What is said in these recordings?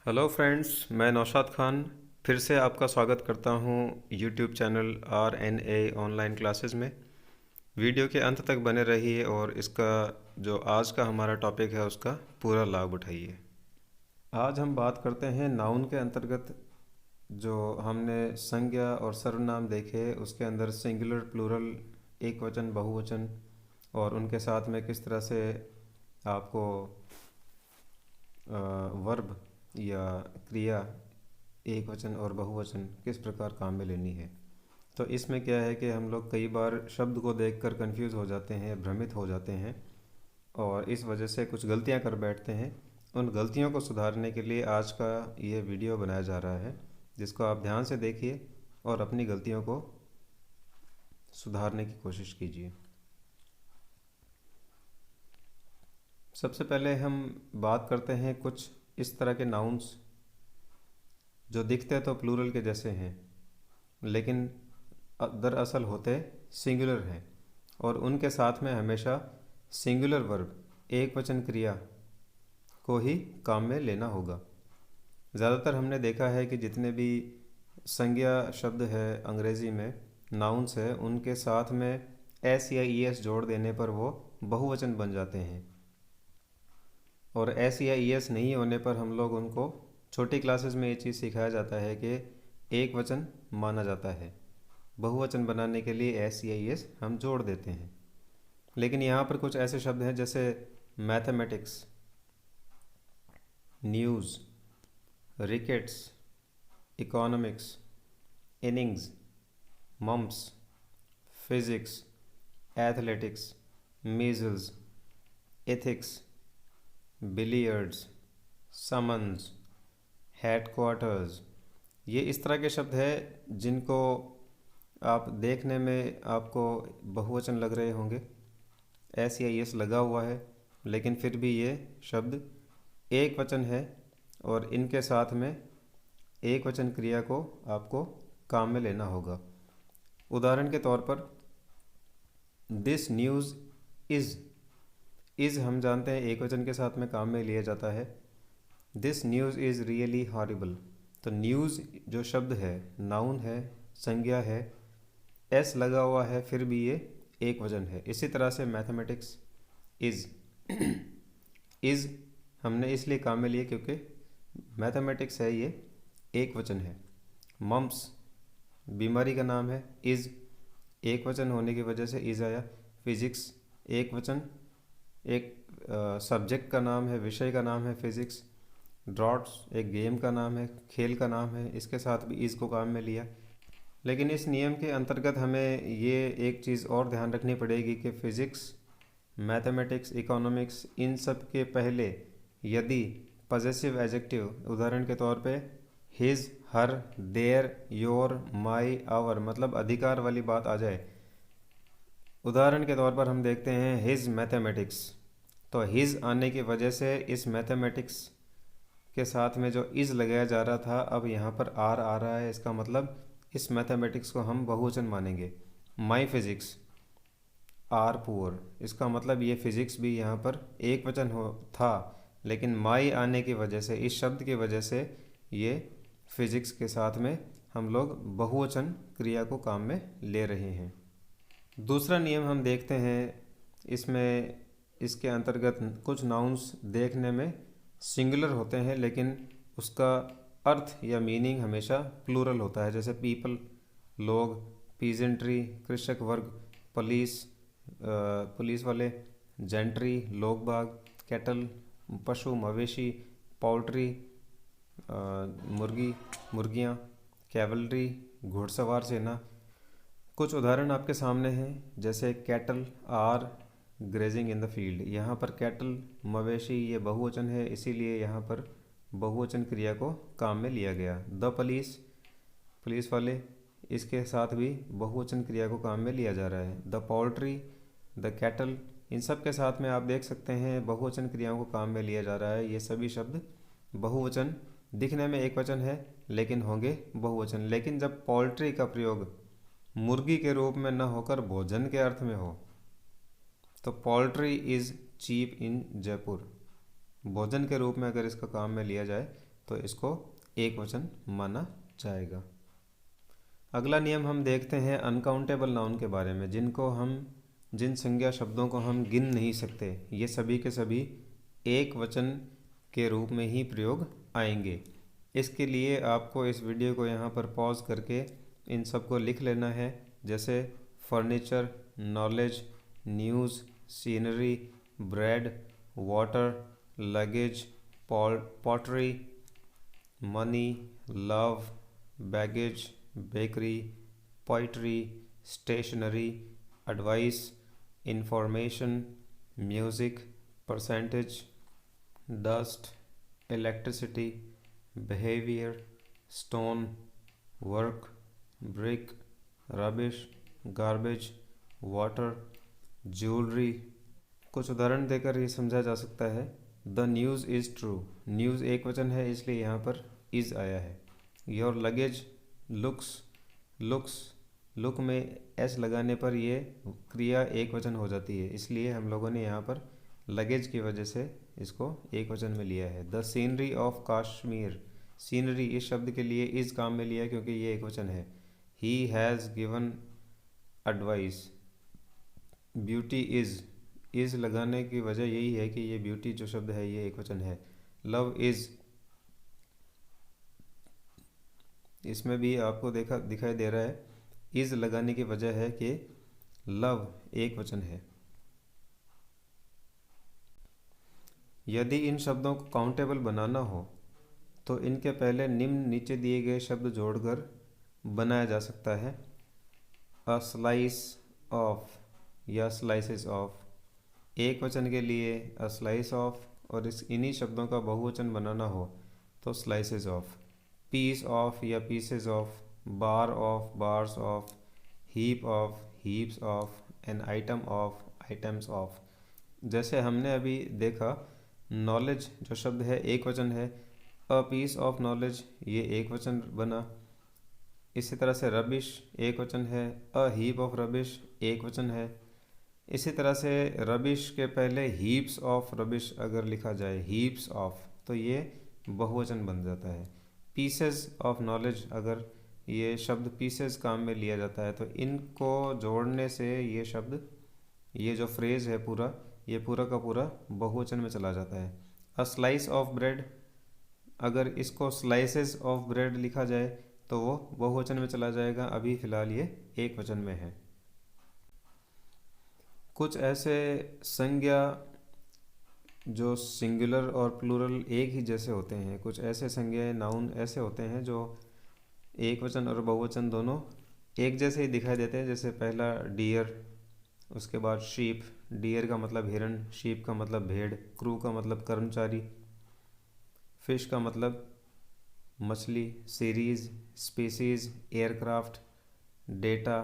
Hello friends, मैं नौशाद खान फिर से आपका स्वागत करता हूं YouTube channel RNA online classes में। वीडियो के अंत तक बने रहिए और इसका जो आज का हमारा टॉपिक है उसका पूरा लाभ उठाइए। आज हम बात करते हैं नाउन के अंतर्गत। जो हमने संज्ञा और सर्वनाम देखे उसके अंदर सिंगुलर, प्लूरल, एक वचन, बहुवचन और उनके साथ में किस तरह से आपको वर्ब या क्रिया एक वचन और बहुवचन किस प्रकार काम में लेनी है। तो इसमें क्या है कि हम लोग कई बार शब्द को देखकर कंफ्यूज हो जाते हैं, भ्रमित हो जाते हैं और इस वजह से कुछ गलतियां कर बैठते हैं। उन गलतियों को सुधारने के लिए आज का ये वीडियो बनाया जा रहा है, जिसको आप ध्यान से देखिए और अपनी गलतियों को सुधारने की कोशिश कीजिए। सबसे पहले हम बात करते हैं कुछ इस तरह के नाउन्स जो दिखते तो प्लूरल के जैसे हैं लेकिन दरअसल होते सिंगुलर हैं और उनके साथ में हमेशा सिंगुलर वर्ब, एक वचन क्रिया को ही काम में लेना होगा। ज़्यादातर हमने देखा है कि जितने भी संज्ञा शब्द है अंग्रेज़ी में, नाउन्स है, उनके साथ में एस या ई एस जोड़ देने पर वो बहुवचन बन जाते हैं और एस या ई एस नहीं होने पर हम लोग उनको छोटी क्लासेस में ये चीज़ सिखाया जाता है कि एक वचन माना जाता है। बहुवचन बनाने के लिए एस या ई एस हम जोड़ देते हैं। लेकिन यहाँ पर कुछ ऐसे शब्द हैं जैसे mathematics, news, rickets, economics, innings, mumps, physics, athletics, measles, ethics, billiards, summons, headquarters. ये इस तरह के शब्द हैं जिनको आप देखने में आपको बहुवचन लग रहे होंगे, एस या एस लगा हुआ है, लेकिन फिर भी ये शब्द एक वचन है और इनके साथ में एक वचन क्रिया को आपको काम में लेना होगा। उदाहरण के तौर पर दिस न्यूज़ इज़ हम जानते हैं एक वचन के साथ में काम में लिया जाता है। This news is really horrible. तो न्यूज़ जो शब्द है, नाउन है, संज्ञा है, एस लगा हुआ है, फिर भी ये एक वचन है। इसी तरह से मैथमेटिक्स इज़ इज़ हमने इसलिए काम में लिए क्योंकि मैथमेटिक्स है, ये एक वचन है। मम्प्स बीमारी का नाम है, इज़ एक वचन होने की वजह से इज़ आया। फिज़िक्स एक वचन, एक सब्जेक्ट का नाम है, विषय का नाम है फिज़िक्स। ड्रॉट्स एक गेम का नाम है, खेल का नाम है, इसके साथ भी इज़ को काम में लिया। लेकिन इस नियम के अंतर्गत हमें ये एक चीज़ और ध्यान रखनी पड़ेगी कि फ़िज़िक्स, मैथमेटिक्स, इकोनॉमिक्स, इन सब के पहले यदि पजेसिव एडजेक्टिव, उदाहरण के तौर पे his, her, their, your, my, our, मतलब अधिकार वाली बात आ जाए। उदाहरण के तौर पर हम देखते हैं हिज मैथमेटिक्स, तो हिज आने की वजह से इस मैथमेटिक्स के साथ में जो इज़ लगाया जा रहा था, अब यहाँ पर आर आ रहा है। इसका मतलब इस मैथमेटिक्स को हम बहुवचन मानेंगे। माई फिज़िक्स, आर पुअर, इसका मतलब ये फिज़िक्स भी यहाँ पर एक वचन हो था, लेकिन माई आने की वजह से, इस शब्द की वजह से ये फिज़िक्स के साथ में हम लोग बहुवचन क्रिया को काम में ले रहे हैं। दूसरा नियम हम देखते हैं, इसमें इसके अंतर्गत कुछ नाउन्स देखने में सिंगुलर होते हैं लेकिन उसका अर्थ या मीनिंग हमेशा प्लूरल होता है। जैसे पीपल लोग, पीजेंट्री कृषक वर्ग, पुलिस पुलिस वाले, जेंट्री लोग बाग, कैटल पशु मवेशी, पोल्ट्री मुर्गी मुर्गियाँ, कैवलरी घुड़सवार सेना। कुछ उदाहरण आपके सामने हैं, जैसे cattle are grazing in the field. यहाँ पर कैटल मवेशी ये बहुवचन है, इसीलिए यहाँ पर बहुवचन क्रिया को काम में लिया गया। द पुलिस, पुलिस वाले, इसके साथ भी बहुवचन क्रिया को काम में लिया जा रहा है। द पोल्ट्री, द कैटल, इन सब के साथ में आप देख सकते हैं बहुवचन क्रियाओं को काम में लिया जा रहा है। ये सभी शब्द बहुवचन, दिखने में एक वचन है लेकिन होंगे बहुवचन। लेकिन जब पोल्ट्री का प्रयोग मुर्गी के रूप में न होकर भोजन के अर्थ में हो, तो poultry is cheap in Jaipur, भोजन के रूप में अगर इसका काम में लिया जाए तो इसको एक वचन माना जाएगा। अगला नियम हम देखते हैं अनकाउंटेबल नाउन के बारे में, जिन संज्ञा शब्दों को हम गिन नहीं सकते, ये सभी के सभी एक वचन के रूप में ही प्रयोग आएंगे। इसके लिए आपको इस वीडियो को यहाँ पर पॉज करके इन सबको लिख लेना है, जैसे furniture, knowledge, news, scenery, bread, water, luggage, pottery, money, love, baggage, bakery, poetry, stationery, advice, information, music, percentage, dust, electricity, behaviour, stone, work, brick, rubbish, garbage, water, jewellery. कुछ उदाहरण देकर ये समझा जा सकता है। The news is true, news एक वचन है इसलिए यहाँ पर इज़ आया है। योर लगेज लुक्स, लुक में एस लगाने पर ये क्रिया एक वचन हो जाती है, इसलिए हम लोगों ने यहाँ पर लगेज की वजह से इसको एक वचन में लिया है। The scenery of Kashmir, scenery इस शब्द के लिए इस काम में लिया क्योंकि ये एक वचन है। He has given advice, beauty is लगाने की वजह यही है कि ये ब्यूटी जो शब्द है ये एक वचन है। लव इज़, इसमें भी आपको दिखाई दे रहा है इज़ लगाने की वजह है कि लव एक वचन है। यदि इन शब्दों को काउंटेबल बनाना हो तो इनके पहले निम्न नीचे दिए गए शब्द जोड़कर बनाया जा सकता है। अ स्लाइस ऑफ या स्लाइसेस ऑफ, एक वचन के लिए अ स्लाइस ऑफ, और इन्हीं शब्दों का बहुवचन बनाना हो तो स्लाइसेस ऑफ। पीस ऑफ या pieces of, bar of, bars of, heap of, heaps of, an item of, items of. जैसे हमने अभी देखा नॉलेज जो शब्द है एक वचन है, अ पीस ऑफ नॉलेज ये एक वचन बना। इसी तरह से रबिश एक वचन है, अ हीप ऑफ रबिश एक वचन है। इसी तरह से रबिश के पहले हीप्स ऑफ रबिश अगर लिखा जाए, हीप्स ऑफ, तो ये बहुवचन बन जाता है। पीसेस ऑफ नॉलेज, अगर ये शब्द पीसेस काम में लिया जाता है तो इनको जोड़ने से ये शब्द, ये जो फ्रेज़ है पूरा, ये पूरा का पूरा बहुवचन में चला जाता है। अ स्लाइस ऑफ ब्रेड, अगर इसको स्लाइसेस ऑफ ब्रेड लिखा जाए तो वो बहुवचन में चला जाएगा, अभी फ़िलहाल ये एक वचन में है। कुछ ऐसे संज्ञा जो सिंगुलर और प्लूरल एक ही जैसे होते हैं, कुछ ऐसे संज्ञाएं नाउन ऐसे होते हैं जो एक वचन और बहुवचन दोनों एक जैसे ही दिखाई देते हैं। जैसे पहला डियर, उसके बाद शीप, डियर का मतलब हिरन, शीप का मतलब भेड़, क्रू का मतलब कर्मचारी, फिश का मतलब मछली, series, species, aircraft, data,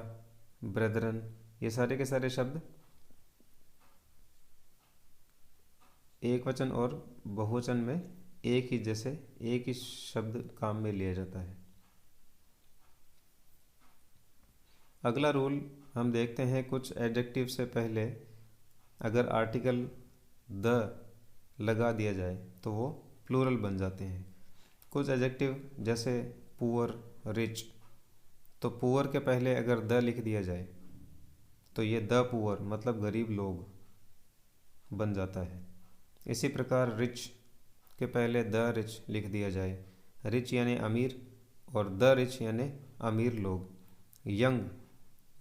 brethren, ये सारे के सारे शब्द एक वचन और बहुवचन में एक ही शब्द काम में लिया जाता है। अगला रूल हम देखते हैं, कुछ एडजेक्टिव से पहले अगर आर्टिकल द लगा दिया जाए तो वो प्लूरल बन जाते हैं। कुछ एडजेक्टिव जैसे पुअर, रिच, तो पुअर के पहले अगर द लिख दिया जाए तो ये द पुअर मतलब गरीब लोग बन जाता है। इसी प्रकार रिच के पहले द रिच लिख दिया जाए, रिच यानी अमीर और द रिच यानी अमीर लोग। यंग,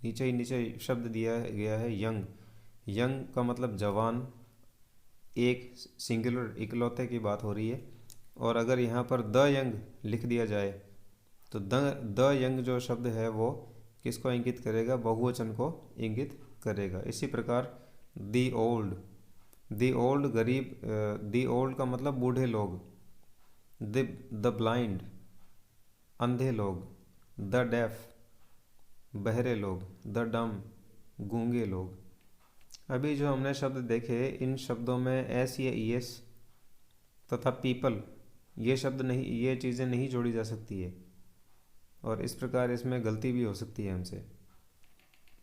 नीचे शब्द दिया गया है यंग, यंग का मतलब जवान, एक सिंगुलर इकलौते की बात हो रही है। और अगर यहाँ पर द यंग लिख दिया जाए तो द यंग जो शब्द है वो किसको इंगित करेगा, बहुवचन को इंगित करेगा। इसी प्रकार दी ओल्ड, दी ओल्ड गरीब, दी ओल्ड का मतलब बूढ़े लोग, द ब्लाइंड अंधे लोग, द डेफ बहरे लोग, द डम गूंगे लोग। अभी जो हमने शब्द देखे इन शब्दों में एस या ई एस तथा पीपल ये शब्द नहीं, ये चीज़ें नहीं जोड़ी जा सकती है और इस प्रकार इसमें गलती भी हो सकती है हमसे।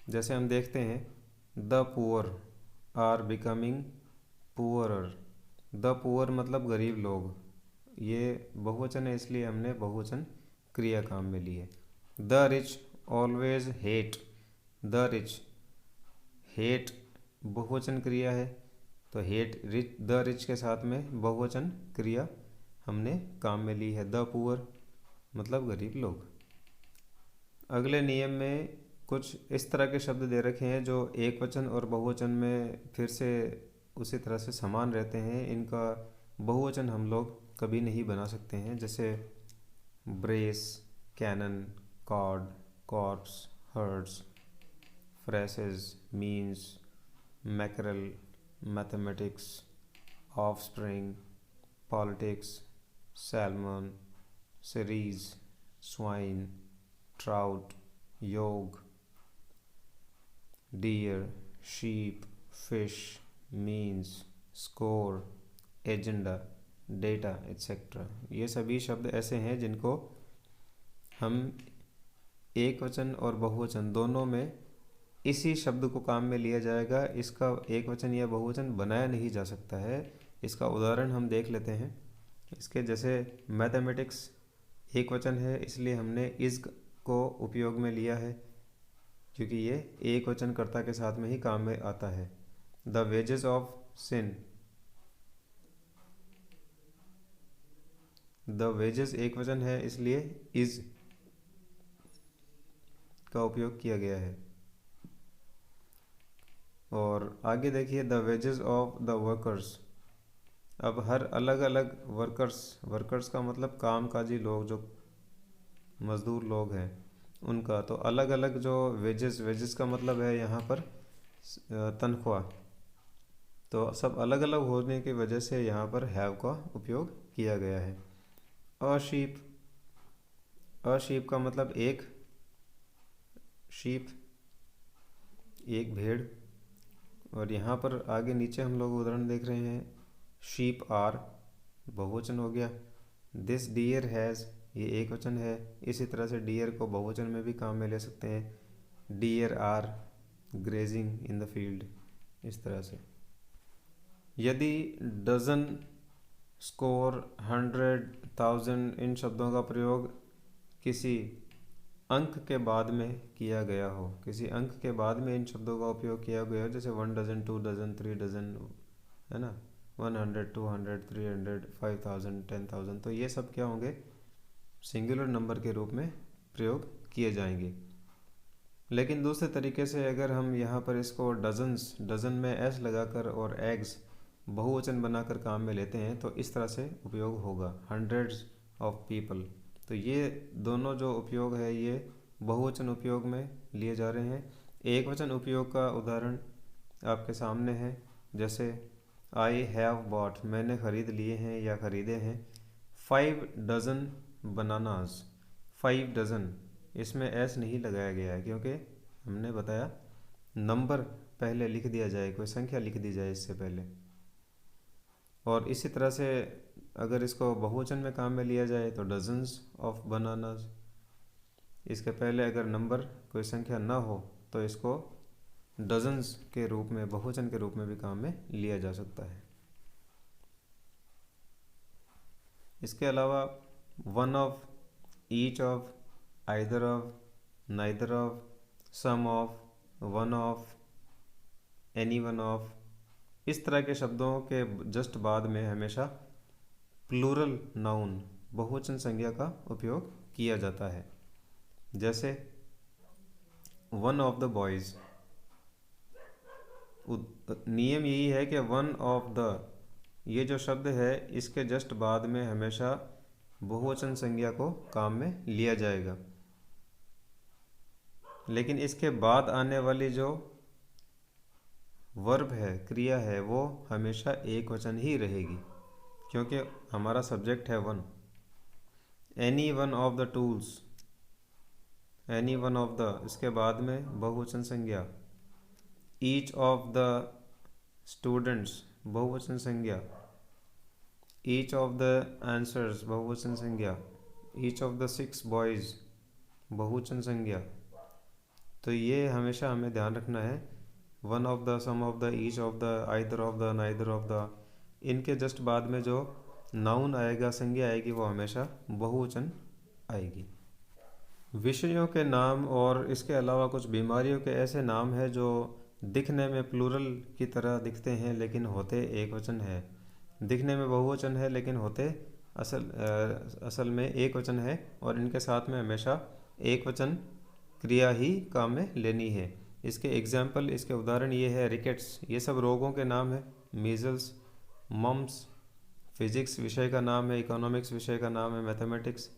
जैसे हम देखते हैं the poor are becoming poorer, the poor मतलब गरीब लोग, ये बहुवचन है इसलिए हमने बहुवचन क्रिया काम में ली है। The rich always hate, the rich, hate बहुवचन क्रिया है, तो हेट रिच, द रिच के साथ में बहुवचन क्रिया हमने काम में ली है। द पुअर मतलब गरीब लोग। अगले नियम में कुछ इस तरह के शब्द दे रखे हैं जो एक वचन और बहुवचन में फिर से उसी तरह से समान रहते हैं। इनका बहुवचन हम लोग कभी नहीं बना सकते हैं, जैसे brace, cannon, cord, corps, herds, phrases, means, mackerel, mathematics, offspring, politics, salmon, series, swine, trout, yoke, deer, sheep, fish, means, score, agenda, data etcetera. ये सभी शब्द ऐसे हैं जिनको हम एक वचन और बहुवचन दोनों में इसी शब्द को काम में लिया जाएगा। इसका एक वचन या बहुवचन बनाया नहीं जा सकता है। इसका उदाहरण हम देख लेते हैं इसके, जैसे मैथमेटिक्स एक वचन है इसलिए हमने इस को उपयोग में लिया है क्योंकि ये एक वचन कर्ता के साथ में ही काम में आता है। The wages of sin, the wages एक वचन है इसलिए इज का उपयोग किया गया है। और आगे देखिए, the wages of the workers. अब हर अलग अलग वर्कर्स, वर्कर्स का मतलब कामकाजी लोग, जो मज़दूर लोग हैं उनका, तो अलग अलग जो वेजेस, वेजेस का मतलब है यहाँ पर तनख्वाह, तो सब अलग अलग होने की वजह से यहाँ पर हैव का उपयोग किया गया है। अ शीप, अ शीप का मतलब एक, शीप एक भेड़। और यहाँ पर आगे नीचे हम लोग उदाहरण देख रहे हैं, शीप आर बहुवचन हो गया। दिस डियर हैज़, ये एक वचन है। इसी तरह से डियर को बहुवचन में भी काम में ले सकते हैं। Deer are grazing in the field, इस तरह से। यदि डजन, स्कोर, 100, 1000 इन शब्दों का प्रयोग किसी अंक के बाद में किया गया हो, किसी अंक के बाद में इन शब्दों का उपयोग किया गया हो, जैसे 1 डजन, 2 डजन, 3 डजन, है ना, 100, 200, 300, 5000, 10,000, तो ये सब क्या होंगे, सिंगुलर नंबर के रूप में प्रयोग किए जाएंगे। लेकिन दूसरे तरीके से अगर हम यहाँ पर इसको डजन्स, डजन में एस लगाकर और एग्स बहुवचन बनाकर काम में लेते हैं तो इस तरह से उपयोग होगा, हंड्रेड्स ऑफ पीपल। तो ये दोनों जो उपयोग है ये बहुवचन उपयोग में लिए जा रहे हैं। एक वचन उपयोग का उदाहरण आपके सामने है, जैसे आई हैव बॉट, मैंने ख़रीद लिए हैं या ख़रीदे हैं 5 डजन बनानास। 5 डजन, इसमें एस नहीं लगाया गया है क्योंकि हमने बताया नंबर पहले लिख दिया जाए, कोई संख्या लिख दी जाए इससे पहले। और इसी तरह से अगर इसको बहुवचन में काम में लिया जाए तो डजन्स ऑफ बनानास, इसके पहले अगर नंबर कोई संख्या ना हो तो इसको डजन्स के रूप में, बहुवचन के रूप में भी काम में लिया जा सकता है। इसके अलावा one of, each of, either of, neither of, some of, one of, any one of, इस तरह के शब्दों के जस्ट बाद में हमेशा प्लूरल नाउन, बहुवचन संज्ञा का उपयोग किया जाता है। जैसे वन ऑफ द बॉयज़, नियम यही है कि वन ऑफ द, ये जो शब्द है इसके जस्ट बाद में हमेशा बहुवचन संज्ञा को काम में लिया जाएगा। लेकिन इसके बाद आने वाली जो वर्ब है, क्रिया है, वो हमेशा एक वचन ही रहेगी क्योंकि हमारा सब्जेक्ट है one. Any one of the tools, any one of the, इसके बाद में बहुवचन संज्ञा। ईच ऑफ द स्टूडेंट्स, बहुवचन संज्ञा। ईच ऑफ द आंसर्स, बहुवचन संज्ञा। ईच ऑफ द 6 बॉयज़, बहुवचन संज्ञा। तो ये हमेशा हमें ध्यान रखना है, one of the, some of the, each of the, either of the, neither of the, इनके जस्ट बाद में जो नाउन आएगा, संज्ञा आएगी, वो हमेशा बहुवचन आएगी। विषयों के नाम और इसके अलावा कुछ बीमारियों के ऐसे नाम हैं जो दिखने में प्लूरल की तरह दिखते हैं लेकिन होते एक वचन है। दिखने में बहुवचन है लेकिन होते असल में एक वचन है, और इनके साथ में हमेशा एक वचन क्रिया ही काम में लेनी है। इसके एग्जाम्पल, इसके उदाहरण ये है रिकेट्स, ये सब रोगों के नाम है। मीजल्स, मम्स फिजिक्स विषय का नाम है, इकोनॉमिक्स विषय का नाम है, मैथमेटिक्स,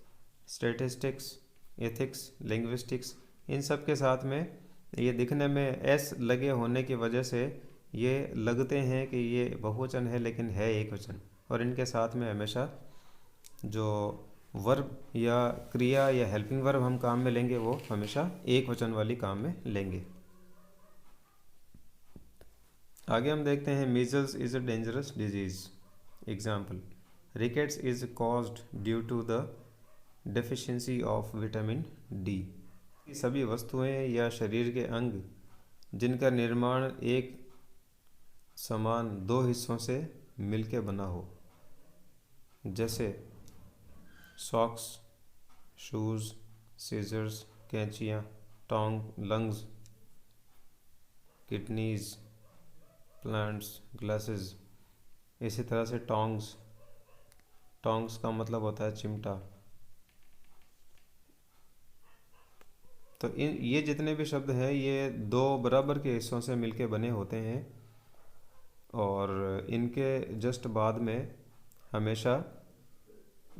स्टैटिस्टिक्स, एथिक्स, लिंग्विस्टिक्स, इन सब के साथ में ये दिखने में एस लगे होने की वजह से ये लगते हैं कि ये बहुवचन है लेकिन है एक वचन, और इनके साथ में हमेशा जो वर्ब या क्रिया या हेल्पिंग वर्ब हम काम में लेंगे वो हमेशा एक वचन वाली काम में लेंगे। आगे हम देखते हैं measles is a dangerous disease. Example, rickets is caused due to the deficiency of vitamin D. सभी वस्तुएं या शरीर के अंग जिनका निर्माण एक समान दो हिस्सों से मिलके बना हो, जैसे सॉक्स, शूज़, सीजर्स, कैंचियाँ, tong, lungs, kidneys, plants, glasses. इसी तरह से टोंग्स, टोंग्स का मतलब होता है चिमटा। तो ये जितने भी शब्द हैं ये दो बराबर के हिस्सों से मिलके बने होते हैं, और इनके जस्ट बाद में हमेशा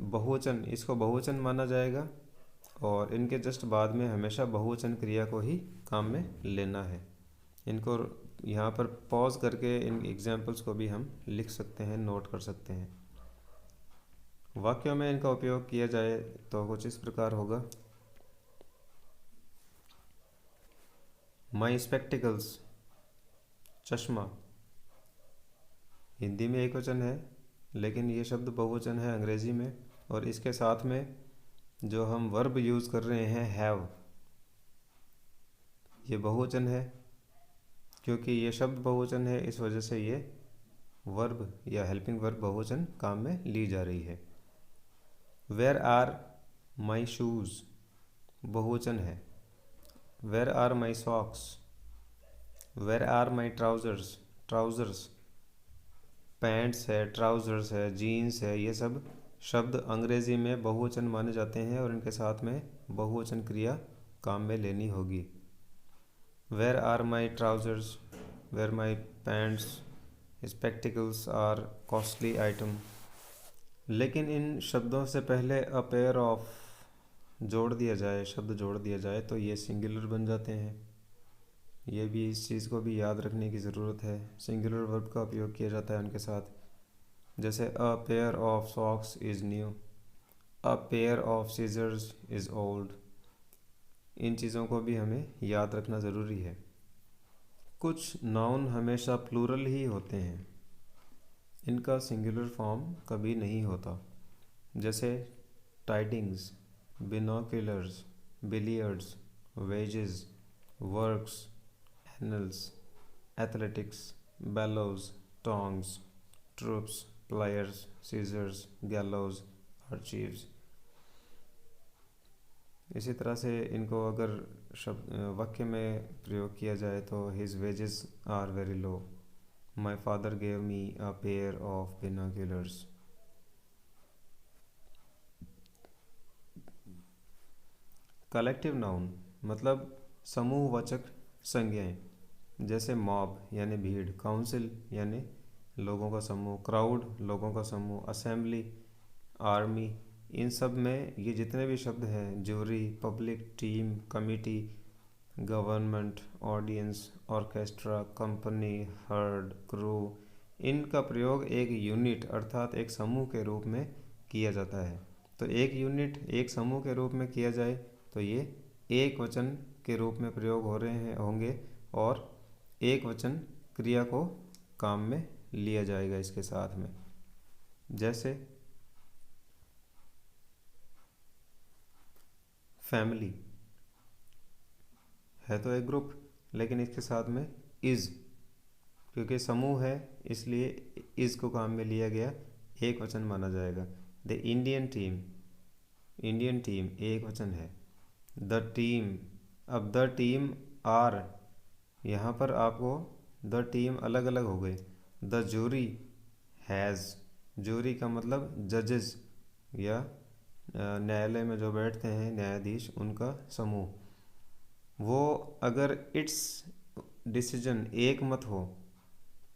बहुवचन, इसको बहुवचन माना जाएगा, और इनके जस्ट बाद में हमेशा बहुवचन क्रिया को ही काम में लेना है। इनको यहाँ पर पॉज करके इन एग्जाम्पल्स को भी हम लिख सकते हैं, नोट कर सकते हैं। वाक्यों में इनका उपयोग किया जाए तो कुछ इस प्रकार होगा। माई स्पेक्टिकल्स, चश्मा, हिंदी में एक वचन है लेकिन ये शब्द बहुवचन है अंग्रेज़ी में, और इसके साथ में जो हम वर्ब यूज़ कर रहे हैं हैव, ये बहुवचन है। क्योंकि ये शब्द बहुवचन है इस वजह से ये वर्ब या हेल्पिंग वर्ब बहुवचन काम में ली जा रही है। वेयर आर माई शूज़ बहुवचन है। Where are my socks, where are my trousers, trousers pants है, ट्राउज़र्स है, जीन्स है, ये सब शब्द अंग्रेज़ी में बहुवचन माने जाते हैं और इनके साथ में बहुवचन क्रिया काम में लेनी होगी। Where are my trousers, where my pants, spectacles are costly item. लेकिन इन शब्दों से पहले अ पेयर ऑफ जोड़ दिया जाए, शब्द जोड़ दिया जाए तो ये सिंगुलर बन जाते हैं। ये भी, इस चीज़ को भी याद रखने की ज़रूरत है। सिंगुलर वर्ब का उपयोग किया जाता है उनके साथ, जैसे a pair of socks is new, a pair of scissors is old. इन चीज़ों को भी हमें याद रखना ज़रूरी है। कुछ नाउन हमेशा प्लूरल ही होते हैं, इनका सिंगुलर फॉर्म कभी नहीं होता, जैसे tidings, binoculars, billiards, wages, works, annals, athletics, bellows, tongs, troops, pliers, scissors, gallows, archives. इसी तरह से इनको अगर शब्द वाक्य में प्रयोग किया जाए तो his wages are very low, my father gave me a pair of binoculars. Collective noun मतलब समूहवाचक संज्ञाएं, जैसे मॉब यानी भीड़, काउंसिल यानी लोगों का समूह, क्राउड लोगों का समूह, असेंबली, आर्मी। इन सब में ये जितने भी शब्द हैं, jury, public, team, committee, government, audience, orchestra, company, heard, crew, इनका प्रयोग एक यूनिट अर्थात एक समूह के रूप में किया जाता है। तो एक यूनिट एक समूह के रूप में किया जाए तो ये एक वचन के रूप में प्रयोग हो रहे हैं होंगे, और एक वचन क्रिया को काम में लिया जाएगा इसके साथ में। जैसे फैमिली है तो एक ग्रुप, लेकिन इसके साथ में इज़, क्योंकि समूह है इसलिए इज़ को काम में लिया गया, एक वचन माना जाएगा। द इंडियन टीम एक वचन है। द टीम, अब द टीम आर, यहाँ पर आपको द टीम अलग अलग हो गए। द जूरी हैज़, जूरी का मतलब जजेस या न्यायालय में जो बैठते हैं न्यायाधीश, उनका समूह। वो अगर इट्स डिसीजन एक मत हो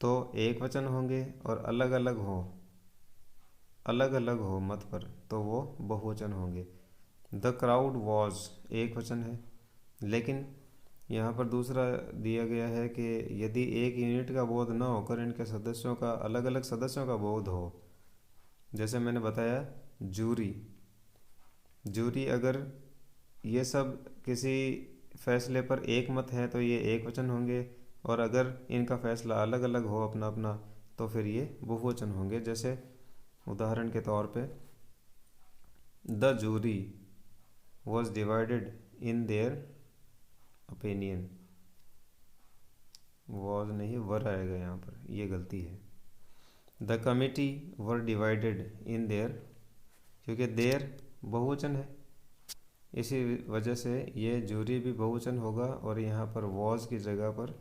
तो एक वचन होंगे, और अलग अलग हो मत पर तो वो बहुवचन होंगे। द क्राउड वॉज एक वचन है, लेकिन यहाँ पर दूसरा दिया गया है कि यदि एक यूनिट का बोध न होकर इनके सदस्यों का, अलग अलग सदस्यों का बोध हो, जैसे मैंने बताया जूरी अगर ये सब किसी फैसले पर एक मत है तो ये एक वचन होंगे, और अगर इनका फैसला अलग अलग हो अपना अपना तो फिर ये बहुवचन होंगे। जैसे उदाहरण के तौर पे, the jury was divided in their opinion, was नहीं वर आएगा यहाँ पर, ये गलती है। The committee were divided in their, क्योंकि देयर बहुवचन है, इसी वजह से ये जूरी भी बहुवचन होगा, और यहाँ पर वॉज की जगह पर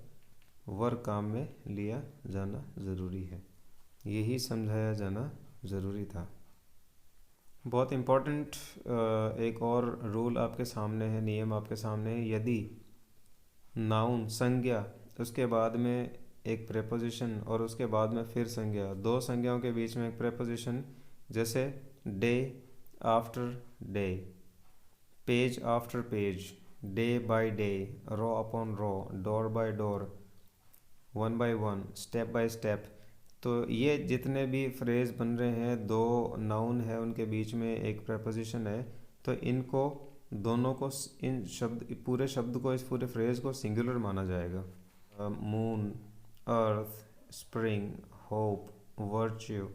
वर काम में लिया जाना ज़रूरी है। यही समझाया जाना ज़रूरी था। बहुत इम्पोर्टेंट एक और रूल आपके सामने है, नियम आपके सामने है। यदि नाउन संज्ञा, उसके बाद में एक प्रेपोजिशन और उसके बाद में फिर संज्ञा, दो संज्ञाओं के बीच में एक प्रेपोजिशन, जैसे day after day, page after page, day by day, row upon row, door by door, one by one, step by step, तो ये जितने भी फ्रेज बन रहे हैं, दो नाउन है उनके बीच में एक प्रेपोजिशन है, तो इनको दोनों को, इन शब्द, पूरे शब्द को, इस पूरे फ्रेज को सिंगुलर माना जाएगा। Moon, earth, spring, hope, virtue,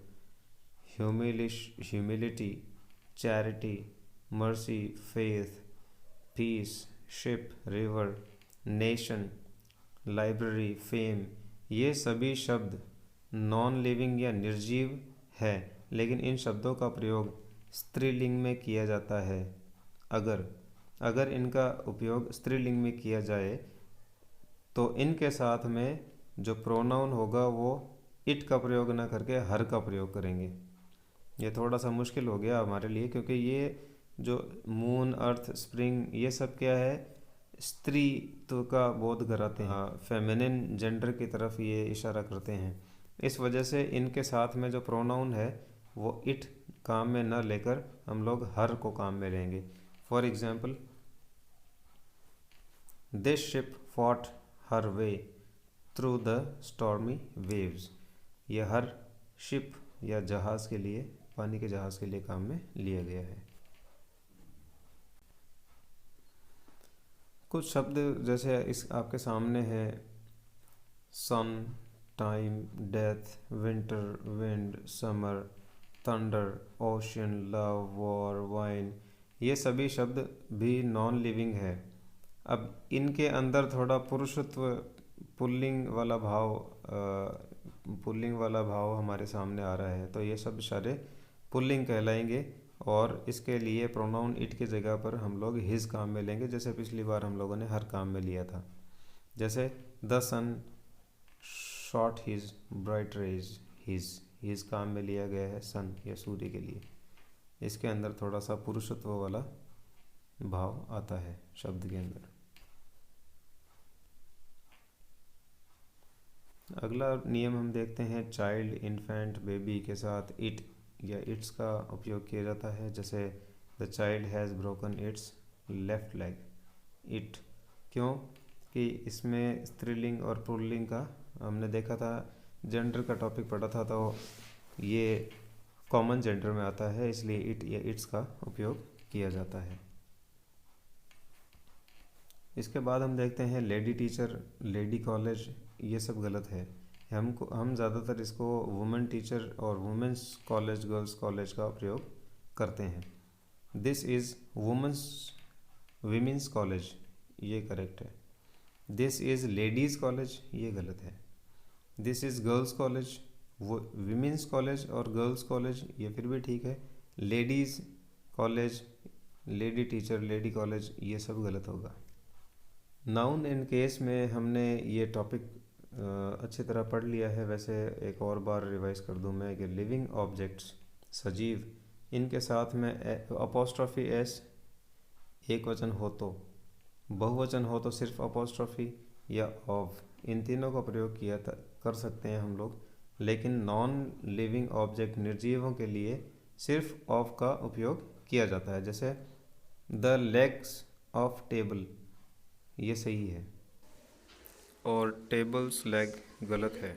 humility, charity, mercy, faith, peace, ship, river, nation, library, fame, ये सभी शब्द नॉन लिविंग या निर्जीव है, लेकिन इन शब्दों का प्रयोग स्त्रीलिंग में किया जाता है। अगर इनका उपयोग स्त्रीलिंग में किया जाए तो इनके साथ में जो प्रोनाउन होगा वो इट का प्रयोग ना करके हर का प्रयोग करेंगे। ये थोड़ा सा मुश्किल हो गया हमारे लिए, क्योंकि ये जो मून, अर्थ, स्प्रिंग, ये सब क्या है, स्त्रीत्व का बोध कराते हैं, फेमिनिन जेंडर की तरफ ये इशारा करते हैं। इस वजह से इनके साथ में जो प्रोनाउन है वो इट काम में न लेकर हम लोग हर को काम में लेंगे। For example, this ship fought her way through the stormy waves, ये हर शिप या जहाज़ के लिए, पानी के जहाज़ के लिए काम में लिया गया है। कुछ शब्द जैसे इस आपके सामने है, sun, time, death, winter, wind, summer, thunder, ocean, love, war, wine, ये सभी शब्द भी नॉन लिविंग है। अब इनके अंदर थोड़ा पुरुषत्व, पुल्लिंग वाला भाव हमारे सामने आ रहा है, तो ये सब सारे पुल्लिंग कहलाएंगे, और इसके लिए प्रोनाउन इट की जगह पर हम लोग हिज काम में लेंगे, जैसे पिछली बार हम लोगों ने हर काम में लिया था। जैसे the sun shot his bright rays, his काम में लिया गया है सन या सूर्य के लिए, इसके अंदर थोड़ा सा पुरुषत्व वाला भाव आता है शब्द के अंदर। अगला नियम हम देखते हैं, चाइल्ड, इन्फेंट, बेबी के साथ इट या इट्स का उपयोग किया जाता है। जैसे the child has broken it's left leg, it, क्यों कि इसमें स्त्रीलिंग और पुल्लिंग का हमने देखा था, जेंडर का टॉपिक पढ़ा था, तो ये कॉमन जेंडर में आता है, इसलिए इट या इट्स का उपयोग किया जाता है। इसके बाद हम देखते हैं लेडी टीचर, लेडी कॉलेज, ये सब गलत है। हम ज़्यादातर इसको वुमेन टीचर और वुमेंस कॉलेज, गर्ल्स कॉलेज का प्रयोग करते हैं। दिस इज़ वीमेंस कॉलेज, ये करेक्ट है। दिस इज़ लेडीज़ कॉलेज, ये गलत है। दिस इज़ गर्ल्स कॉलेज, वो विमेंस कॉलेज और गर्ल्स कॉलेज ये फिर भी ठीक है, ladies college, lady teacher, lady college, ये सब गलत होगा। नाउन एंड केस में हमने ये टॉपिक अच्छी तरह पढ़ लिया है। वैसे एक और बार रिवाइज कर दूं मैं कि लिविंग ऑब्जेक्ट्स, सजीव, इनके साथ में अपोस्ट्रॉफी एस एक वचन हो तो, बहुवचन हो तो सिर्फ अपोस्ट्रॉफी या ऑफ, इन तीनों का प्रयोग कर सकते हैं हम लोग। लेकिन नॉन लिविंग ऑब्जेक्ट, निर्जीवों के लिए सिर्फ ऑफ का उपयोग किया जाता है। जैसे द लेग्स ऑफ टेबल, ये सही है और टेबल्स लेग गलत है।